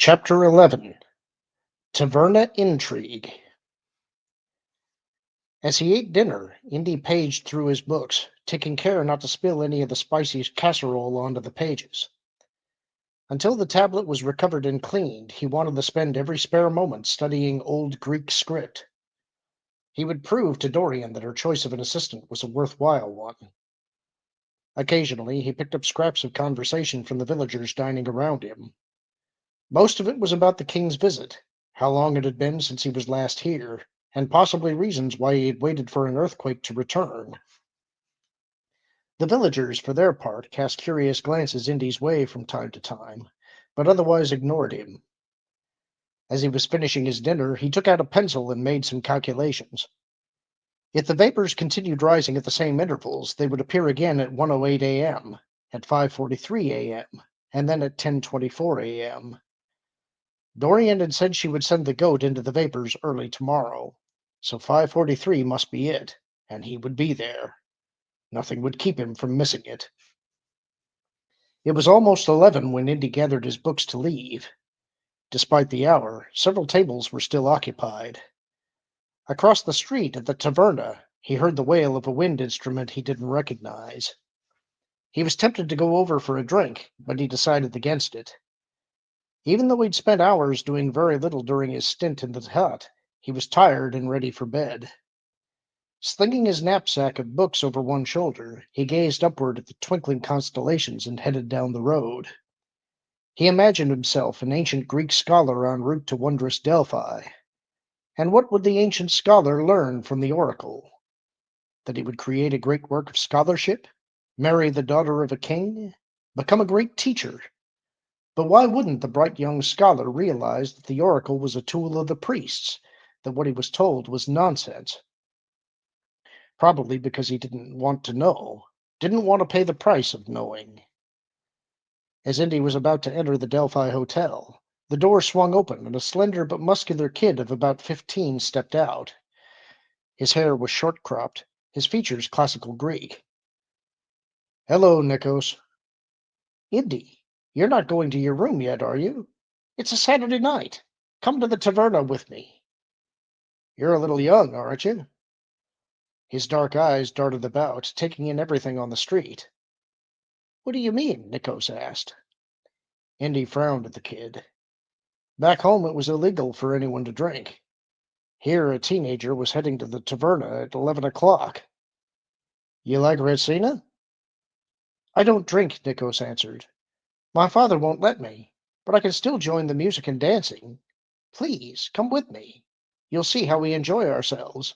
Chapter 11. Taverna Intrigue. As he ate dinner, Indy paged through his books, taking care not to spill any of the spicy casserole onto the pages. Until the tablet was recovered and cleaned, he wanted to spend every spare moment studying Old Greek script. He would prove to Dorian that her choice of an assistant was a worthwhile one. Occasionally, he picked up scraps of conversation from the villagers dining around him. Most of it was about the king's visit, how long it had been since he was last here, and possibly reasons why he had waited for an earthquake to return. The villagers, for their part, cast curious glances Indy's way from time to time, but otherwise ignored him. As he was finishing his dinner, he took out a pencil and made some calculations. If the vapors continued rising at the same intervals, they would appear again at 1:08 a.m., at 5:43 a.m., and then at 10:24 a.m. Dorian had said she would send the goat into the vapors early tomorrow, so 5:43 must be it, and he would be there. Nothing would keep him from missing it. It was almost 11 when Indy gathered his books to leave. Despite the hour, several tables were still occupied. Across the street at the taverna, he heard the wail of a wind instrument he didn't recognize. He was tempted to go over for a drink, but he decided against it. Even though he'd spent hours doing very little during his stint in the hut, he was tired and ready for bed. Slinging his knapsack of books over one shoulder, he gazed upward at the twinkling constellations and headed down the road. He imagined himself an ancient Greek scholar en route to wondrous Delphi. And what would the ancient scholar learn from the oracle? That he would create a great work of scholarship, marry the daughter of a king, become a great teacher. But why wouldn't the bright young scholar realize that the oracle was a tool of the priests, that what he was told was nonsense? Probably because he didn't want to know, didn't want to pay the price of knowing. As Indy was about to enter the Delphi Hotel, the door swung open and a slender but muscular kid of about 15 stepped out. His hair was short-cropped, his features classical Greek. "Hello, Nikos." "Indy, you're not going to your room yet, are you? It's a Saturday night. Come to the taverna with me." "You're a little young, aren't you?" His dark eyes darted about, taking in everything on the street. "What do you mean?" Nikos asked. Indy frowned at the kid. Back home it was illegal for anyone to drink. Here a teenager was heading to the taverna at 11 o'clock. "You like Retsina?" "I don't drink," Nikos answered. "My father won't let me, but I can still join the music and dancing. Please, come with me. You'll see how we enjoy ourselves."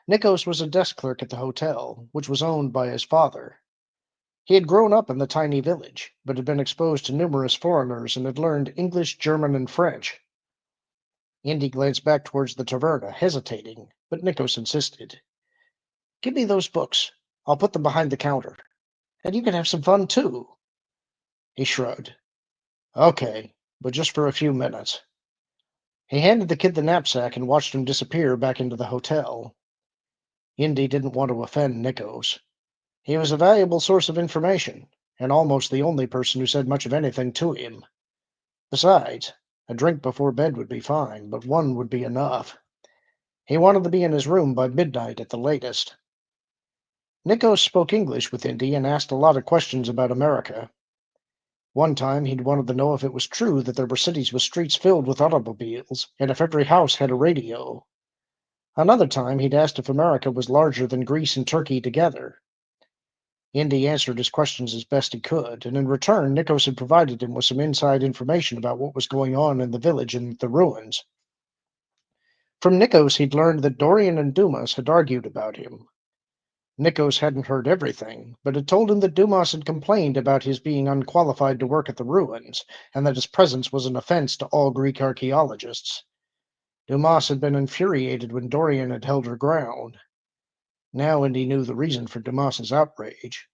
Nikos was a desk clerk at the hotel, which was owned by his father. He had grown up in the tiny village, but had been exposed to numerous foreigners and had learned English, German, and French. Indy glanced back towards the taverna, hesitating, but Nikos insisted. "Give me those books. I'll put them behind the counter. And you can have some fun, too." He shrugged. "Okay, but just for a few minutes." He handed the kid the knapsack and watched him disappear back into the hotel. Indy didn't want to offend Nikos. He was a valuable source of information, and almost the only person who said much of anything to him. Besides, a drink before bed would be fine, but one would be enough. He wanted to be in his room by midnight at the latest. Nikos spoke English with Indy and asked a lot of questions about America. One time he'd wanted to know if it was true that there were cities with streets filled with automobiles, and if every house had a radio. Another time he'd asked if America was larger than Greece and Turkey together. Indy answered his questions as best he could, and in return Nikos had provided him with some inside information about what was going on in the village and the ruins. From Nikos he'd learned that Dorian and Dumas had argued about him. Nikos hadn't heard everything, but had told him that Dumas had complained about his being unqualified to work at the ruins, and that his presence was an offense to all Greek archaeologists. Dumas had been infuriated when Dorian had held her ground. Now Indy knew the reason for Dumas's outrage.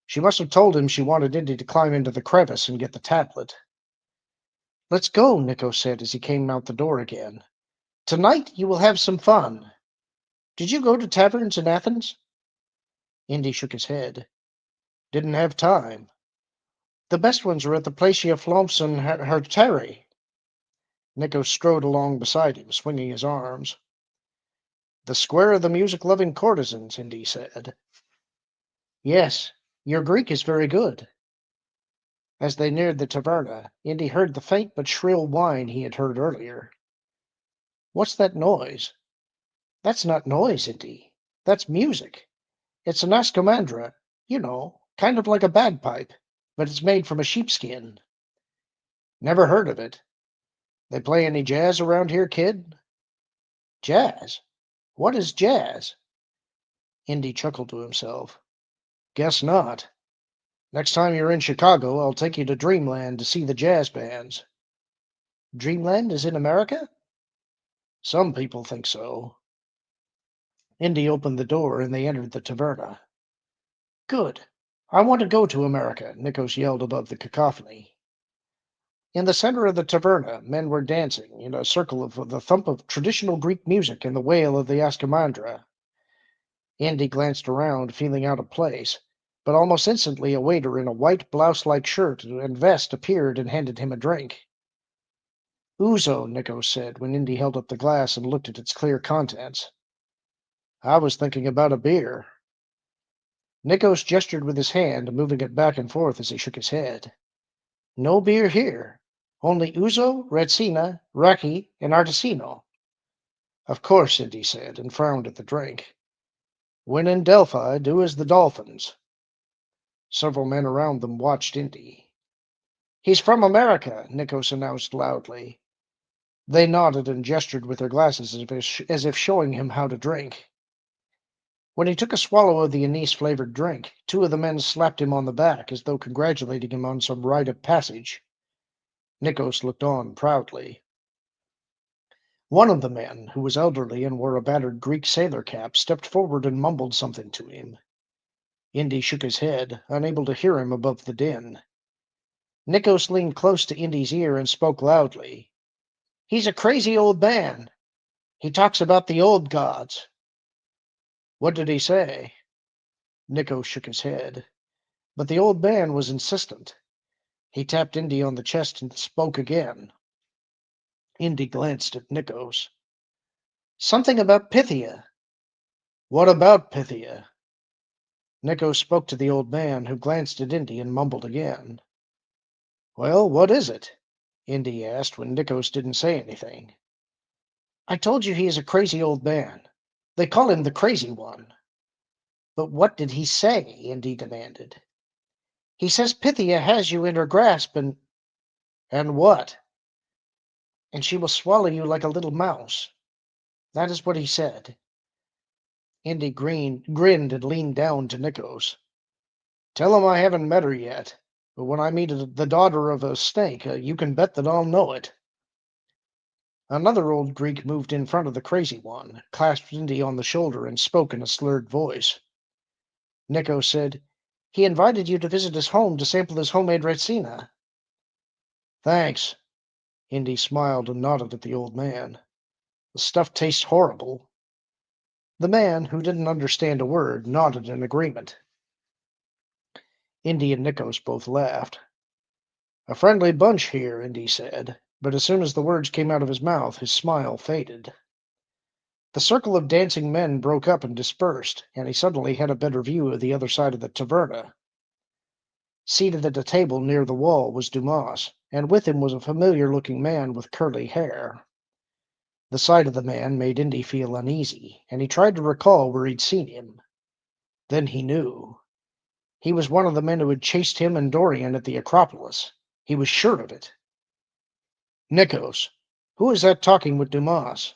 She must have told him she wanted Indy to climb into the crevice and get the tablet. "Let's go," Nikos said as he came out the door again. "Tonight you will have some fun. Did you go to taverns in Athens?" Indy shook his head. "Didn't have time." The best ones are at the Placia Flomson Herteri. Nico strode along beside him, swinging his arms. The square of the music-loving courtesans, Indy said. Yes, your Greek is very good. As they neared the taverna, Indy heard the faint but shrill whine he had heard earlier. What's that noise? That's not noise, Indy. That's music. It's an ascomandra, kind of like a bagpipe, but it's made from a sheepskin. Never heard of it. They play any jazz around here, kid? Jazz? What is jazz? Indy chuckled to himself. Guess not. Next time you're in Chicago, I'll take you to Dreamland to see the jazz bands. Dreamland is in America? Some people think so. Indy opened the door and they entered the taverna. Good. I want to go to America, Nikos yelled above the cacophony. In the center of the taverna, men were dancing in a circle of the thump of traditional Greek music and the wail of the ascomandra. Indy glanced around, feeling out of place, but almost instantly a waiter in a white blouse-like shirt and vest appeared and handed him a drink. Ouzo, Nikos said when Indy held up the glass and looked at its clear contents. I was thinking about a beer. Nikos gestured with his hand, moving it back and forth as he shook his head. No beer here. Only ouzo, retsina, raki, and artesino. Of course, Indy said, and frowned at the drink. When in Delphi, do as the dolphins. Several men around them watched Indy. He's from America, Nikos announced loudly. They nodded and gestured with their glasses as if showing him how to drink. When he took a swallow of the anise-flavored drink, two of the men slapped him on the back as though congratulating him on some rite of passage. Nikos looked on proudly. One of the men, who was elderly and wore a battered Greek sailor cap, stepped forward and mumbled something to him. Indy shook his head, unable to hear him above the din. Nikos leaned close to Indy's ear and spoke loudly. He's a crazy old man. He talks about the old gods. What did he say? Nikos shook his head. But the old man was insistent. He tapped Indy on the chest and spoke again. Indy glanced at Nikos. Something about Pythia. What about Pythia? Nikos spoke to the old man, who glanced at Indy and mumbled again. Well, what is it? Indy asked when Nikos didn't say anything. I told you he is a crazy old man. They call him the Crazy One. But what did he say? Indy demanded. He says Pythia has you in her grasp and... And what? And she will swallow you like a little mouse. That is what he said. Indy grinned and leaned down to Nikos. Tell him I haven't met her yet, but when I meet the daughter of a snake, you can bet that I'll know it. Another old Greek moved in front of the Crazy One, clasped Indy on the shoulder, and spoke in a slurred voice. Nikos said, He invited you to visit his home to sample his homemade retsina. Thanks. Indy smiled and nodded at the old man. The stuff tastes horrible. The man, who didn't understand a word, nodded in agreement. Indy and Nikos both laughed. A friendly bunch here, Indy said, but as soon as the words came out of his mouth, his smile faded. The circle of dancing men broke up and dispersed, and he suddenly had a better view of the other side of the taverna. Seated at a table near the wall was Dumas, and with him was a familiar-looking man with curly hair. The sight of the man made Indy feel uneasy, and he tried to recall where he'd seen him. Then he knew. He was one of the men who had chased him and Dorian at the Acropolis. He was sure of it. Nikos, who is that talking with Dumas?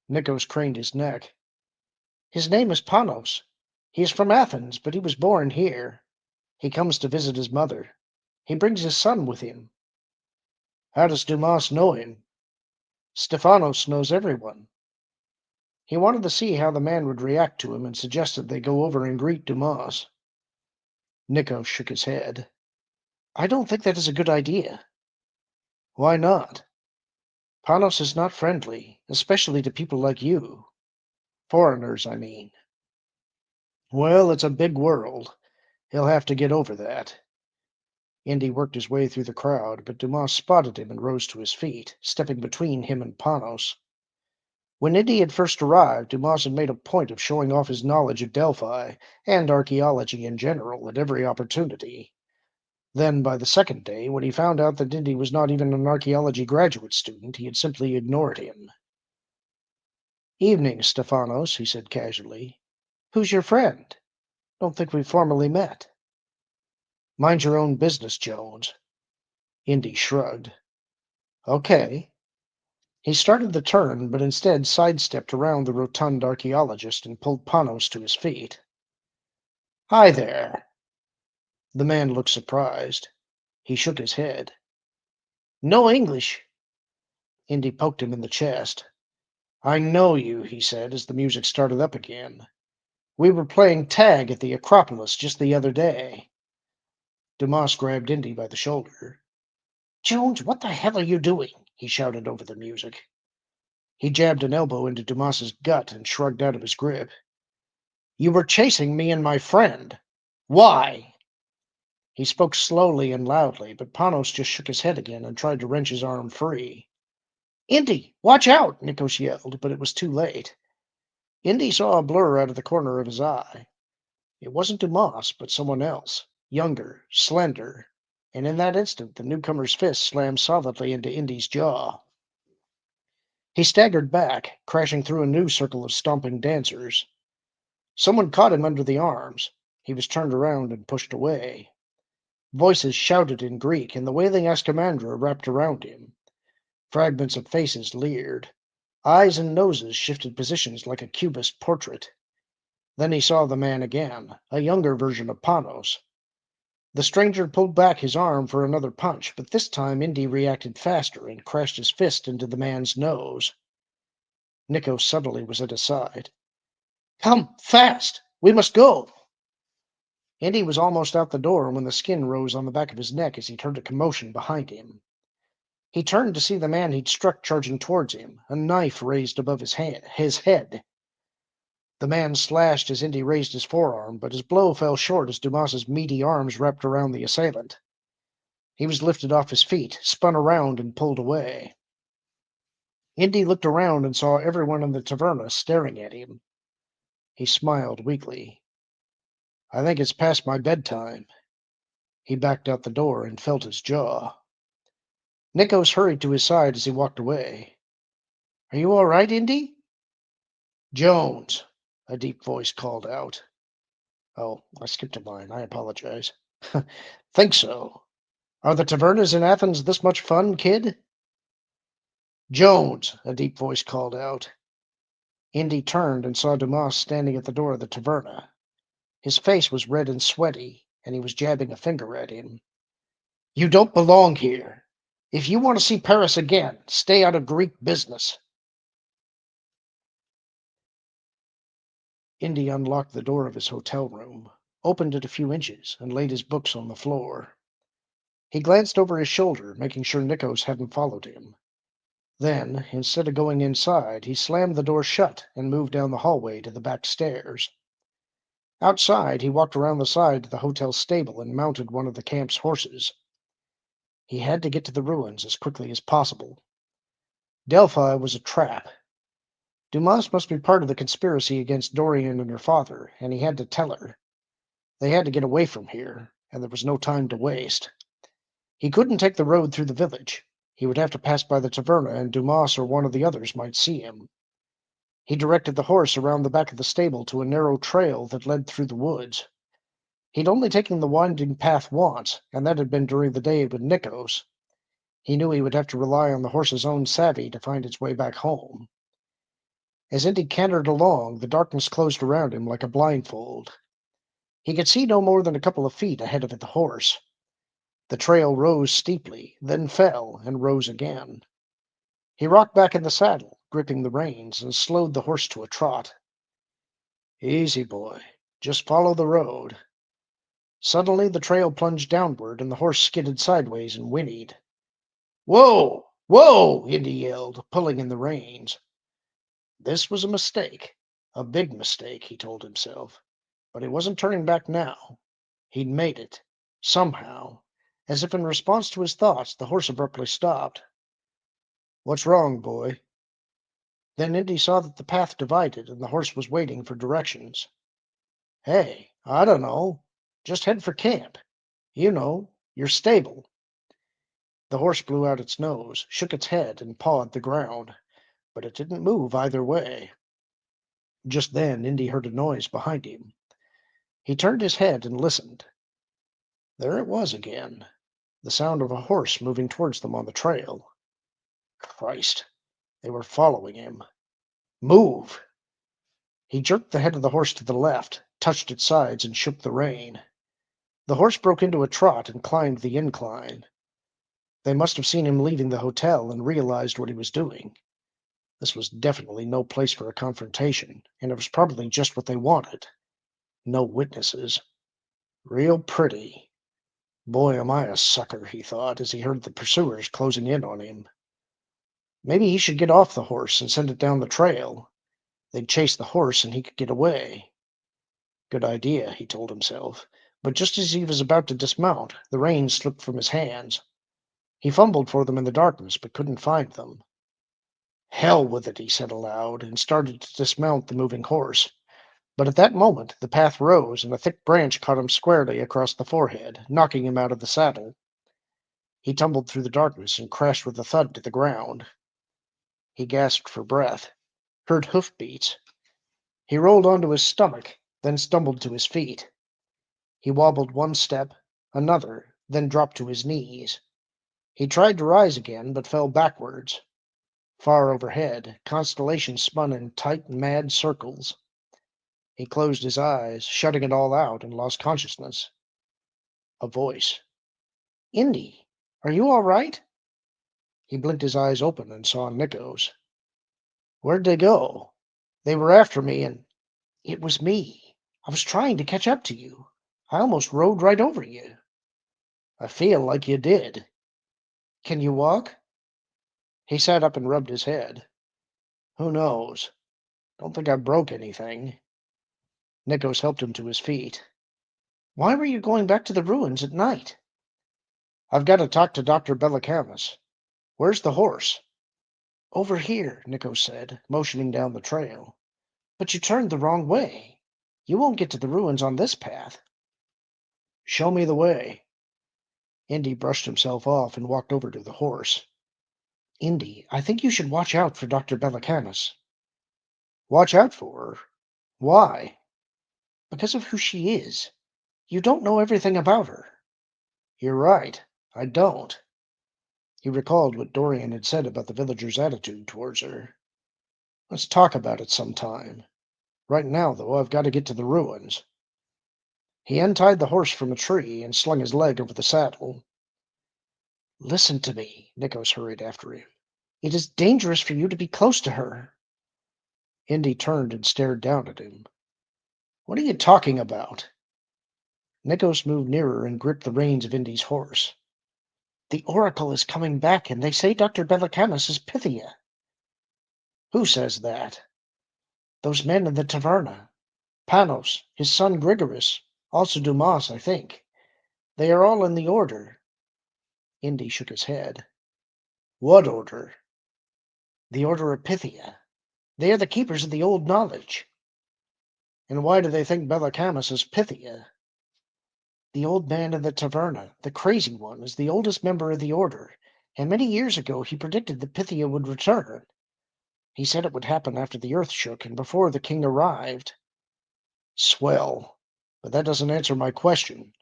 Nikos craned his neck. His name is Panos. He is from Athens, but he was born here. He comes to visit his mother. He brings his son with him. How does Dumas know him? Stephanos knows everyone. He wanted to see how the man would react to him and suggested they go over and greet Dumas. Nikos shook his head. I don't think that is a good idea. Why not? Panos is not friendly, especially to people like you. Foreigners, I mean. Well, it's a big world. He'll have to get over that. Indy worked his way through the crowd, but Dumas spotted him and rose to his feet, stepping between him and Panos. When Indy had first arrived, Dumas had made a point of showing off his knowledge of Delphi and archaeology in general at every opportunity. Then, by the second day, when he found out that Indy was not even an archaeology graduate student, he had simply ignored him. "Evening, Stephanos," he said casually. "Who's your friend? Don't think we've formally met." "Mind your own business, Jones." Indy shrugged. "Okay." He started the turn, but instead sidestepped around the rotund archaeologist and pulled Panos to his feet. "Hi there." The man looked surprised. He shook his head. "No English?" Indy poked him in the chest. "I know you," he said as the music started up again. "We were playing tag at the Acropolis just the other day." Dumas grabbed Indy by the shoulder. "Jones, what the hell are you doing?" he shouted over the music. He jabbed an elbow into Dumas's gut and shrugged out of his grip. "You were chasing me and my friend. Why?" He spoke slowly and loudly, but Panos just shook his head again and tried to wrench his arm free. "Indy, watch out!" Nikos yelled, but it was too late. Indy saw a blur out of the corner of his eye. It wasn't Dumas, but someone else, younger, slender, and in that instant the newcomer's fist slammed solidly into Indy's jaw. He staggered back, crashing through a new circle of stomping dancers. Someone caught him under the arms. He was turned around and pushed away. Voices shouted in Greek, and the wailing Escamandra wrapped around him. Fragments of faces leered. Eyes and noses shifted positions like a cubist portrait. Then he saw the man again, a younger version of Panos. The stranger pulled back his arm for another punch, but this time Indy reacted faster and crashed his fist into the man's nose. Nikos suddenly was at his side. "Come, fast! We must go!" Indy was almost out the door when the skin rose on the back of his neck as he heard a commotion behind him. He turned to see the man he'd struck charging towards him, a knife raised above his head. The man slashed as Indy raised his forearm, but his blow fell short as Dumas's meaty arms wrapped around the assailant. He was lifted off his feet, spun around, and pulled away. Indy looked around and saw everyone in the taverna staring at him. He smiled weakly. "I think it's past my bedtime." He backed out the door and felt his jaw. Nikos hurried to his side as he walked away. "Are you all right, Indy?" "Jones," a deep voice called out. "Oh, I skipped a line. I apologize." "Think so. Are the tavernas in Athens this much fun, kid?" "Jones," a deep voice called out. Indy turned and saw Dumas standing at the door of the taverna. His face was red and sweaty, and he was jabbing a finger at him. "You don't belong here. If you want to see Paris again, stay out of Greek business." Indy unlocked the door of his hotel room, opened it a few inches, and laid his books on the floor. He glanced over his shoulder, making sure Nikos hadn't followed him. Then, instead of going inside, he slammed the door shut and moved down the hallway to the back stairs. Outside, he walked around the side to the hotel stable and mounted one of the camp's horses. He had to get to the ruins as quickly as possible. Delphi was a trap. Dumas must be part of the conspiracy against Dorian and her father, and he had to tell her. They had to get away from here, and there was no time to waste. He couldn't take the road through the village. He would have to pass by the taverna, and Dumas or one of the others might see him. He directed the horse around the back of the stable to a narrow trail that led through the woods. He'd only taken the winding path once, and that had been during the day with Nikos. He knew he would have to rely on the horse's own savvy to find its way back home. As Indy cantered along, the darkness closed around him like a blindfold. He could see no more than a couple of feet ahead of the horse. The trail rose steeply, then fell, and rose again. He rocked back in the saddle, gripping the reins, and slowed the horse to a trot. "Easy, boy. Just follow the road." Suddenly the trail plunged downward, and the horse skidded sideways and whinnied. "Whoa! Whoa!" Indy yelled, pulling in the reins. This was a mistake. A big mistake, he told himself. But he wasn't turning back now. He'd made it. Somehow. As if in response to his thoughts, the horse abruptly stopped. "What's wrong, boy?" Then Indy saw that the path divided and the horse was waiting for directions. "Hey, I don't know. Just head for camp. You know, your stable." The horse blew out its nose, shook its head, and pawed the ground, but it didn't move either way. Just then Indy heard a noise behind him. He turned his head and listened. There it was again, the sound of a horse moving towards them on the trail. Christ, they were following him. "Move!" He jerked the head of the horse to the left, touched its sides, and shook the rein. The horse broke into a trot and climbed the incline. They must have seen him leaving the hotel and realized what he was doing. This was definitely no place for a confrontation, and it was probably just what they wanted. No witnesses. Real pretty. Boy, am I a sucker, he thought as he heard the pursuers closing in on him. Maybe he should get off the horse and send it down the trail. They'd chase the horse and he could get away. Good idea, he told himself. But just as he was about to dismount, the reins slipped from his hands. He fumbled for them in the darkness, but couldn't find them. Hell with it, he said aloud, and started to dismount the moving horse. But at that moment the path rose, and a thick branch caught him squarely across the forehead, knocking him out of the saddle. He tumbled through the darkness and crashed with a thud to the ground. He gasped for breath, heard hoofbeats. He rolled onto his stomach, then stumbled to his feet. He wobbled one step, another, then dropped to his knees. He tried to rise again, but fell backwards. Far overhead, constellations spun in tight, mad circles. He closed his eyes, shutting it all out, and lost consciousness. A voice. "Indy, are you all right?" He blinked his eyes open and saw Nikos. "Where'd they go?" "They were after me, and it was me. I was trying to catch up to you. I almost rode right over you." "I feel like you did." "Can you walk?" He sat up and rubbed his head. "Who knows? Don't think I broke anything." Nikos helped him to his feet. "Why were you going back to the ruins at night?" "I've got to talk to Dr. Bellakamis. Where's the horse?" "Over here," Nikos said, motioning down the trail. "But you turned the wrong way. You won't get to the ruins on this path." "Show me the way." Indy brushed himself off and walked over to the horse. "Indy, I think you should watch out for Dr. Bellakamis." "Watch out for her? Why?" "Because of who she is. You don't know everything about her." "You're right. I don't." He recalled what Dorian had said about the villagers' attitude towards her. "Let's talk about it sometime. Right now, though, I've got to get to the ruins." He untied the horse from a tree and slung his leg over the saddle. "Listen to me," Nikos hurried after him. "It is dangerous for you to be close to her." Indy turned and stared down at him. "What are you talking about?" Nikos moved nearer and gripped the reins of Indy's horse. "The Oracle is coming back, and they say Dr. Bellakamis is Pythia." "Who says that?" "Those men in the taverna. Panos, his son Grigoris, also Dumas, I think. They are all in the order." Indy shook his head. "What order?" "The Order of Pythia. They are the keepers of the old knowledge." "And why do they think Bellakamis is Pythia?" "The old man in the taverna, the crazy one, is the oldest member of the order, and many years ago he predicted that Pythia would return. He said it would happen after the earth shook and before the king arrived." "Swell. But that doesn't answer my question.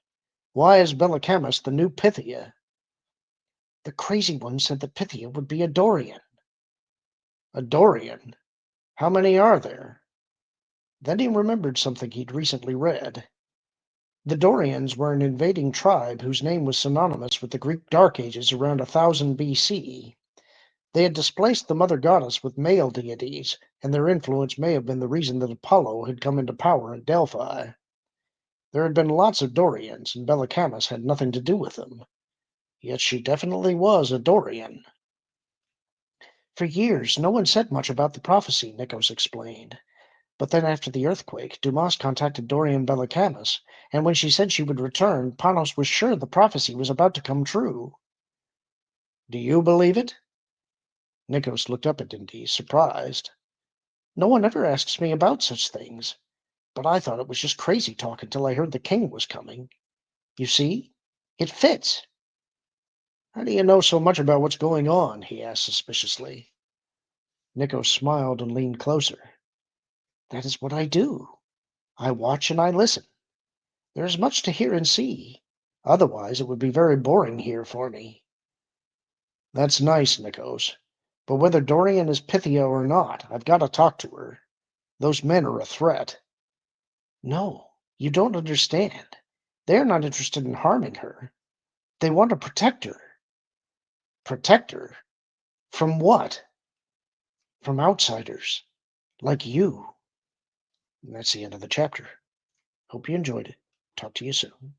Why is Bellakamis the new Pythia?" "The crazy one said that Pythia would be a Dorian." "A Dorian? How many are there?" Then he remembered something he'd recently read. The Dorians were an invading tribe whose name was synonymous with the Greek Dark Ages around 1000 BC. They had displaced the mother goddess with male deities, and their influence may have been the reason that Apollo had come into power at Delphi. There had been lots of Dorians, and Bellakamis had nothing to do with them. Yet she definitely was a Dorian. "For years, no one said much about the prophecy," Nikos explained. But then after the earthquake, Dumas contacted Dorian Bellacamus, and when she said she would return, Panos was sure the prophecy was about to come true. Do you believe it? Nikos looked up at Indy, surprised. No one ever asks me about such things, but I thought it was just crazy talk until I heard the king was coming. You see? It fits. How do you know so much about what's going on? He asked suspiciously. Nikos smiled and leaned closer. That is what I do. I watch and I listen. There is much to hear and see. Otherwise, it would be very boring here for me. That's nice, Nikos. But whether Dorian is Pythia or not, I've got to talk to her. Those men are a threat. No, you don't understand. They are not interested in harming her. They want to protect her. Protect her? From what? From outsiders. Like you. And that's the end of the chapter. Hope you enjoyed it. Talk to you soon.